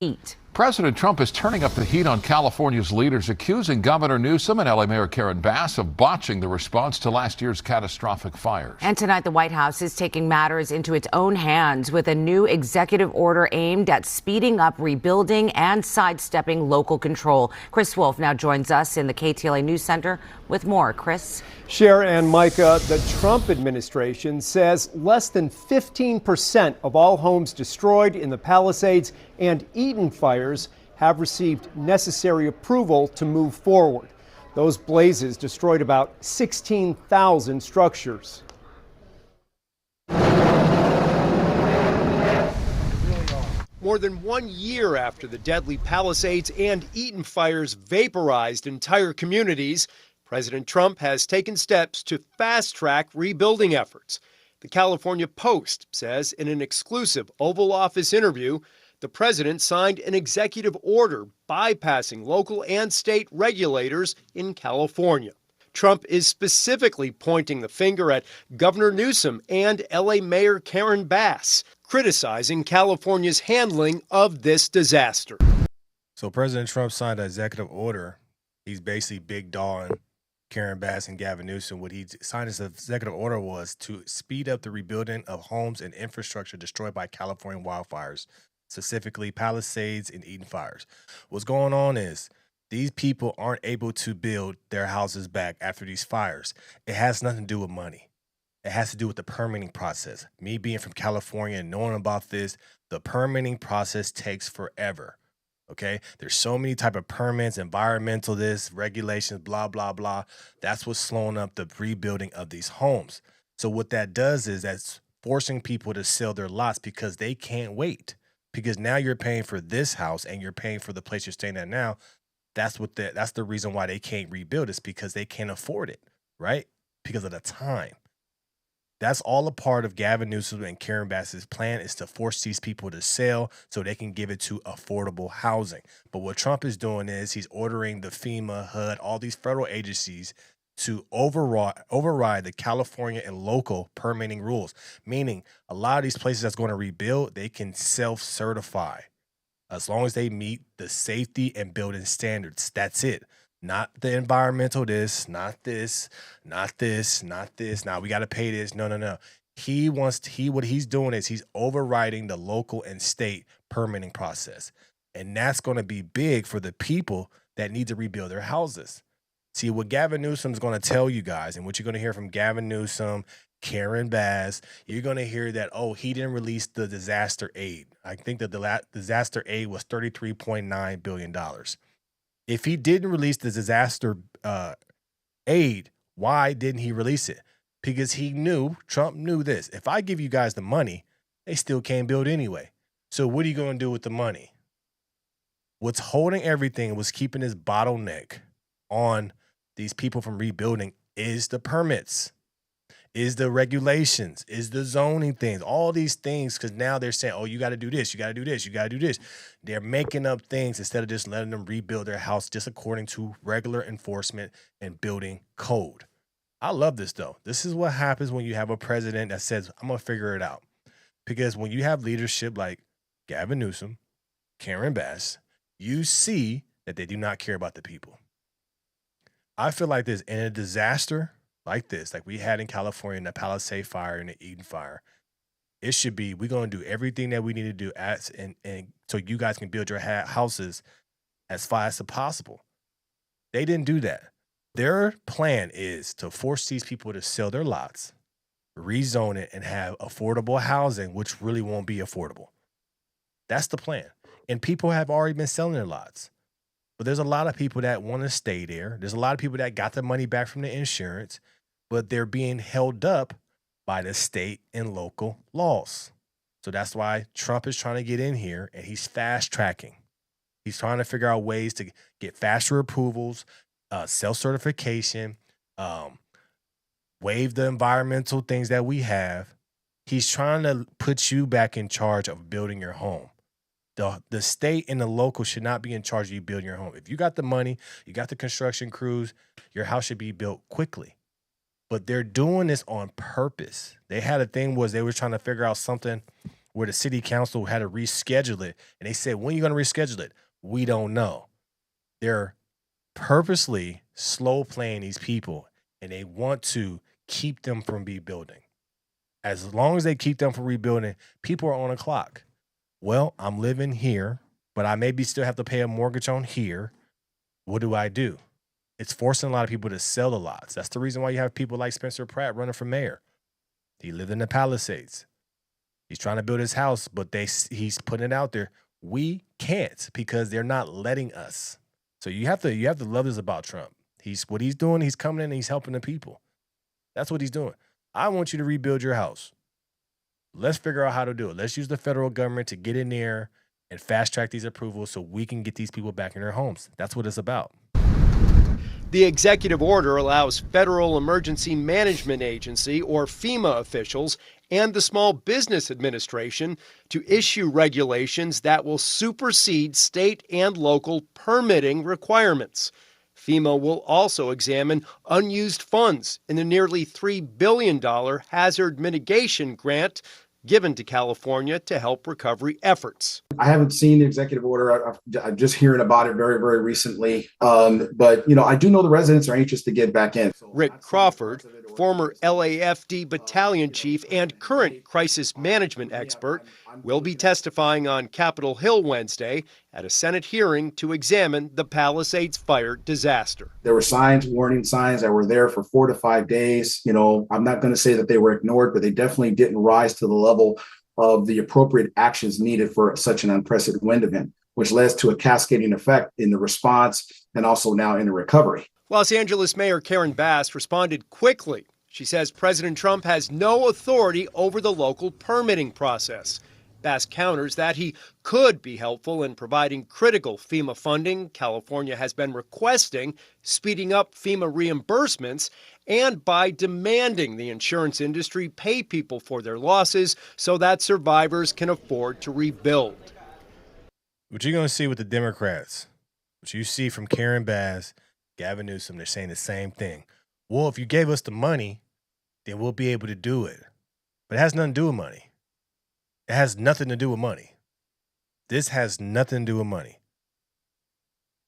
Heat. President Trump is turning up the heat on California's leaders, accusing Governor Newsom and LA Mayor Karen Bass of botching the response to last year's catastrophic fires. And tonight, the White House is taking matters into its own hands with a new executive order aimed at speeding up rebuilding and sidestepping local control. Chris Wolf now joins us in the KTLA News Center with more. Chris? Cher and Micah, the Trump administration says less than 15% of all homes destroyed in the Palisades and Eaton fires have received necessary approval to move forward. Those blazes destroyed about 16,000 structures. More than 1 year after the deadly Palisades and Eaton fires vaporized entire communities, President Trump has taken steps to fast-track rebuilding efforts. The California Post says in an exclusive Oval Office interview, the president signed an executive order bypassing local and state regulators in California. Trump is specifically pointing the finger at Governor Newsom and LA Mayor Karen Bass, criticizing California's handling of this disaster. So President Trump signed an executive order. He's basically big dawing Karen Bass and Gavin Newsom. What he signed as an executive order was to speed up the rebuilding of homes and infrastructure destroyed by California wildfires, specifically Palisades and Eaton fires. What's going on is these people aren't able to build their houses back after these fires. It has nothing to do with money. It has to do with the permitting process. Me being from California and knowing about this, the permitting process takes forever. Okay, there's so many type of permits, environmental this, regulations, blah, blah, blah. That's what's slowing up the rebuilding of these homes. So what that does is that's forcing people to sell their lots because they can't wait. Because now you're paying for this house and you're paying for the place you're staying at now. That's the reason why they can't rebuild. It's because they can't afford it, right? Because of the time. That's all a part of Gavin Newsom and Karen Bass's plan, is to force these people to sell so they can give it to affordable housing. But what Trump is doing is he's ordering the FEMA, HUD, all these federal agencies to override the California and local permitting rules, meaning a lot of these places that's going to rebuild, they can self-certify as long as they meet the safety and building standards. That's it. Not the environmental this, not this, not this, not this. Now we got to pay this. No. What he's doing is he's overriding the local and state permitting process. And that's going to be big for the people that need to rebuild their houses. See, what Gavin Newsom is going to tell you guys, and what you're going to hear from Gavin Newsom, Karen Bass, you're going to hear that, oh, he didn't release the disaster aid. I think that the disaster aid was $33.9 billion. If he didn't release the disaster aid, why didn't he release it? Because Trump knew this. If I give you guys the money, they still can't build anyway. So what are you going to do with the money? What's holding everything, was keeping this bottleneck on these people from rebuilding, is the permits, is the regulations, is the zoning things, all these things. Because now they're saying, oh, you got to do this, you got to do this, you got to do this. They're making up things instead of just letting them rebuild their house just according to regular enforcement and building code. I love this, though. This is what happens when you have a president that says, I'm going to figure it out. Because when you have leadership like Gavin Newsom, Karen Bass, you see that they do not care about the people. I feel like this, in a disaster like this, like we had in California in the Palisade fire and the Eden fire, it should be, we're going to do everything that we need to do and so you guys can build your houses as fast as possible. They didn't do that. Their plan is to force these people to sell their lots, rezone it, and have affordable housing, which really won't be affordable. That's the plan. And people have already been selling their lots. But there's a lot of people that want to stay there. There's a lot of people that got the money back from the insurance, but they're being held up by the state and local laws. So that's why Trump is trying to get in here, and he's fast tracking. He's trying to figure out ways to get faster approvals, self-certification, waive the environmental things that we have. He's trying to put you back in charge of building your home. The state and the local should not be in charge of you building your home. If you got the money, you got the construction crews, your house should be built quickly. But they're doing this on purpose. They had a thing was they were trying to figure out something where the city council had to reschedule it. And they said, when are you going to reschedule it? We don't know. They're purposely slow playing these people, and they want to keep them from rebuilding. As long as they keep them from rebuilding, people are on a clock. Well, I'm living here, but I maybe still have to pay a mortgage on here. What do? It's forcing a lot of people to sell the lots. That's the reason why you have people like Spencer Pratt running for mayor. He lived in the Palisades. He's trying to build his house, but he's putting it out there. We can't because they're not letting us. So you have to love this about Trump. What he's doing, he's coming in and he's helping the people. That's what he's doing. I want you to rebuild your house. Let's figure out how to do it. Let's use the federal government to get in there and fast track these approvals so we can get these people back in their homes. That's what it's about. The executive order allows Federal Emergency Management Agency, or FEMA, officials and the Small Business Administration to issue regulations that will supersede state and local permitting requirements. FEMA will also examine unused funds in the nearly $3 billion hazard mitigation grant given to California to help recovery efforts. I haven't seen the executive order. I'm just hearing about it very, very recently. But, I do know the residents are anxious to get back in. Rick Crawford, former LAFD battalion chief and current crisis management expert, will be testifying on Capitol Hill Wednesday at a Senate hearing to examine the Palisades fire disaster. There were warning signs that were there for 4 to 5 days. I'm not going to say that they were ignored, but they definitely didn't rise to the level of the appropriate actions needed for such an unprecedented wind event, which led to a cascading effect in the response and also now in the recovery. Los Angeles Mayor Karen Bass responded quickly. She says President Trump has no authority over the local permitting process. Bass counters that he could be helpful in providing critical FEMA funding California has been requesting, speeding up FEMA reimbursements, and by demanding the insurance industry pay people for their losses so that survivors can afford to rebuild. What you're going to see with the Democrats, what you see from Karen Bass, Gavin Newsom, they're saying the same thing. Well, if you gave us the money, then we'll be able to do it. But it has nothing to do with money. It has nothing to do with money. This has nothing to do with money.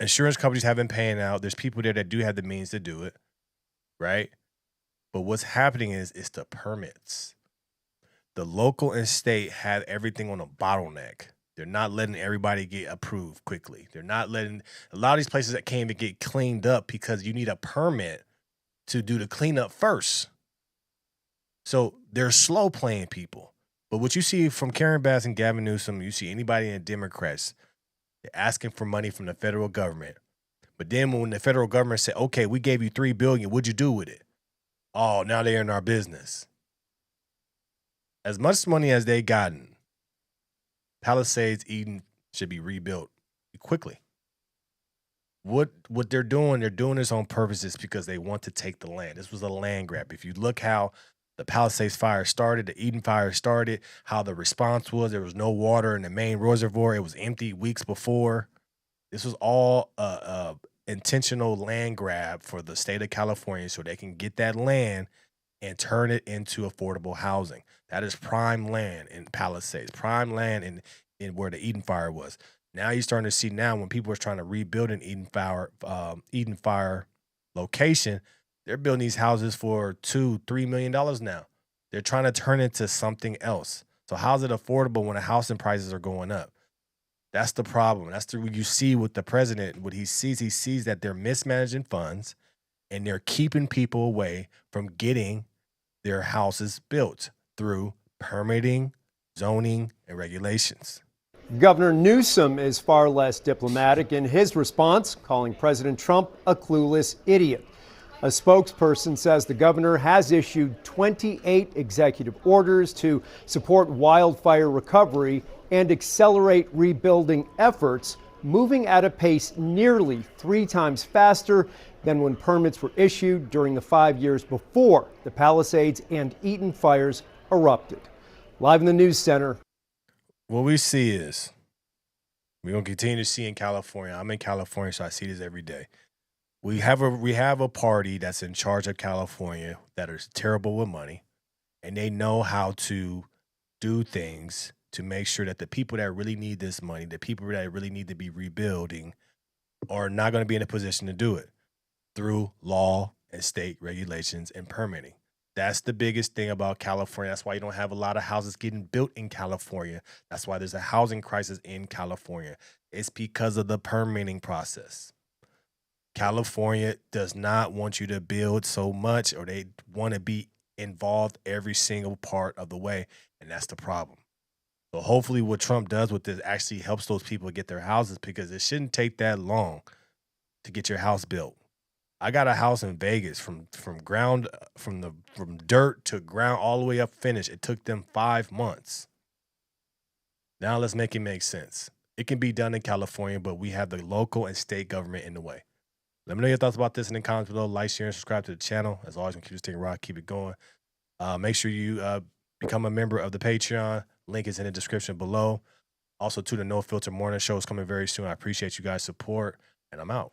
Insurance companies have been paying out. There's people there that do have the means to do it, right? But what's happening is it's the permits. The local and state have everything on a bottleneck. They're not letting everybody get approved quickly. They're not letting a lot of these places that came to get cleaned up because you need a permit to do the cleanup first. So they're slow playing people. But what you see from Karen Bass and Gavin Newsom, you see anybody in the Democrats, they're asking for money from the federal government. But then when the federal government said, okay, we gave you $3 billion, what'd you do with it? Oh, now they're in our business. As much money as they gotten, Palisades, Eden should be rebuilt quickly. What they're doing this on purpose is because they want to take the land. This was a land grab. If you look how the Palisades fire started, the Eden fire started, how the response was, there was no water in the main reservoir. It was empty weeks before. This was all a intentional land grab for the state of California so they can get that land and turn it into affordable housing. That is prime land in Palisades, prime land in where the Eden fire was. Now you're starting to see when people are trying to rebuild an Eden fire location, they're building these houses for $2-3 million now. They're trying to turn it into something else. So how's it affordable when the housing prices are going up? That's the problem. That's what you see with the president. What he sees that they're mismanaging funds and they're keeping people away from getting their houses built through permitting, zoning, and regulations. Governor Newsom is far less diplomatic in his response, calling President Trump a clueless idiot. A spokesperson says the governor has issued 28 executive orders to support wildfire recovery and accelerate rebuilding efforts, moving at a pace nearly 3 times faster than when permits were issued during the 5 years before the Palisades and Eden fires erupted. Live in the news center. What we see is we're going to continue to see in California. I'm in California, so I see this every day. We have a party that's in charge of California that is terrible with money, and they know how to do things to make sure that the people that really need this money, the people that really need to be rebuilding, are not going to be in a position to do it through law and state regulations and permitting. That's the biggest thing about California. That's why you don't have a lot of houses getting built in California. That's why there's a housing crisis in California. It's because of the permitting process. California does not want you to build so much, or they want to be involved every single part of the way, and that's the problem. So hopefully what Trump does with this actually helps those people get their houses, because it shouldn't take that long to get your house built. I got a house in Vegas from dirt to ground all the way up finished. It took them 5 months. Now let's make it make sense. It can be done in California, but we have the local and state government in the way. Let me know your thoughts about this in the comments below. Like, share, and subscribe to the channel. As always, keep this thing rock, keep it going. Make sure you become a member of the Patreon. Link is in the description below. Also, to the No Filter Morning Show is coming very soon. I appreciate you guys' support, and I'm out.